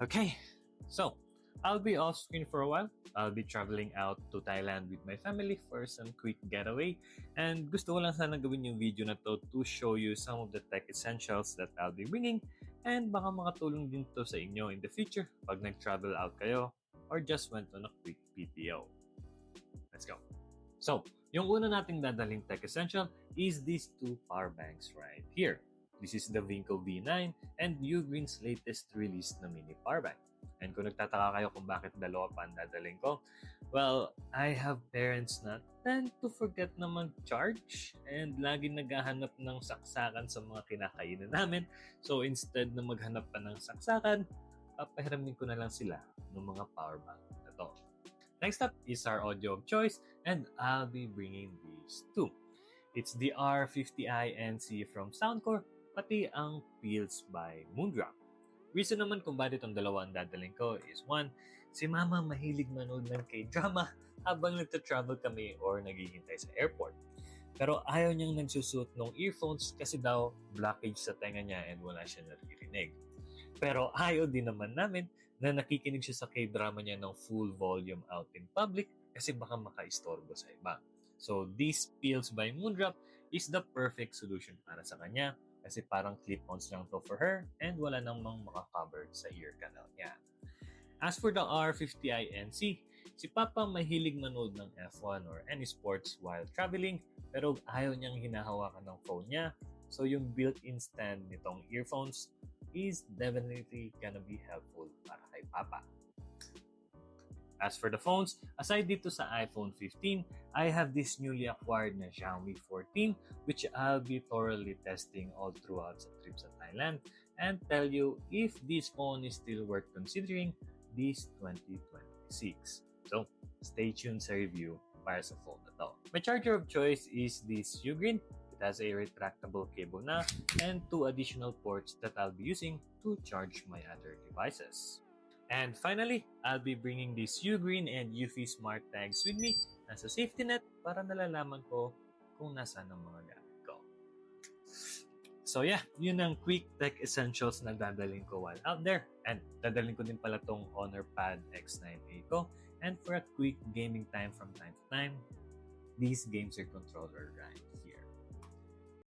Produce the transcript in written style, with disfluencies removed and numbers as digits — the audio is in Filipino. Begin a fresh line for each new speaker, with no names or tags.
Okay, so I'll be off screen for a while. I'll be traveling out to Thailand with my family for some quick getaway. And gusto ko lang sana gawin yung video na to show you some of the tech essentials that I'll be bringing. And baka makatulong din to sa inyo in the future pag nag-travel out kayo or just went on a quick PTO. Let's go. So, yung una nating dadaling tech essential is these two power banks right here. This is the Vinco V9 and Ugreen's latest release na mini power bank. And kung nagtataka kayo kung bakit dalawa pa ang dadaling ko, well, I have parents na tend to forget na mag-charge and lagi naghahanap ng saksakan sa mga kinakainan namin. So instead na maghanap pa ng saksakan, papahiramin ko na lang sila ng mga power bank na to. Next up is our audio of choice and I'll be bringing these two. It's the R50i NC from Soundcore pati ang Feels by Moondrop. Reason naman kung bakit itong dalawa ang dadaling ko is one, si Mama mahilig manood ng K-drama habang nagta-travel kami or naghihintay sa airport. Pero ayaw niyang nagsusuot ng earphones kasi daw blockage sa tenga niya and wala siya naririnig. Pero ayaw din naman namin na nakikinig siya sa K-drama niya ng full volume out in public kasi baka makaistorbo sa iba. So this Feels by Moondrop is the perfect solution para sa kanya kasi parang clip-ons lang to for her and wala namang makakover sa ear canal niya. As for the R50i NC, si Papa mahilig manood ng F1 or any sports while traveling pero ayaw niyang hinahawakan ng phone niya. So yung built-in stand nitong earphones is definitely gonna be helpful para kay Papa. As for the phones, aside dito sa iPhone 15, I have this newly acquired na Xiaomi 14 which I'll be thoroughly testing all throughout sa trip sa Thailand and tell you if this phone is still worth considering this 2026. So, stay tuned sa review para sa phone na to. My charger of choice is this Ugreen. It has a retractable cable na and 2 additional ports that I'll be using to charge my other devices. And finally, I'll be bringing these Ugreen and Eufy smart tags with me as a safety net para nalalaman ko kung nasaan ang mga gamit ko. So yeah, yun ang quick tech essentials na dadaling ko while out there. And dadaling ko din pala tong Honor Pad X9A ko. And for a quick gaming time from time to time, these games are controller right.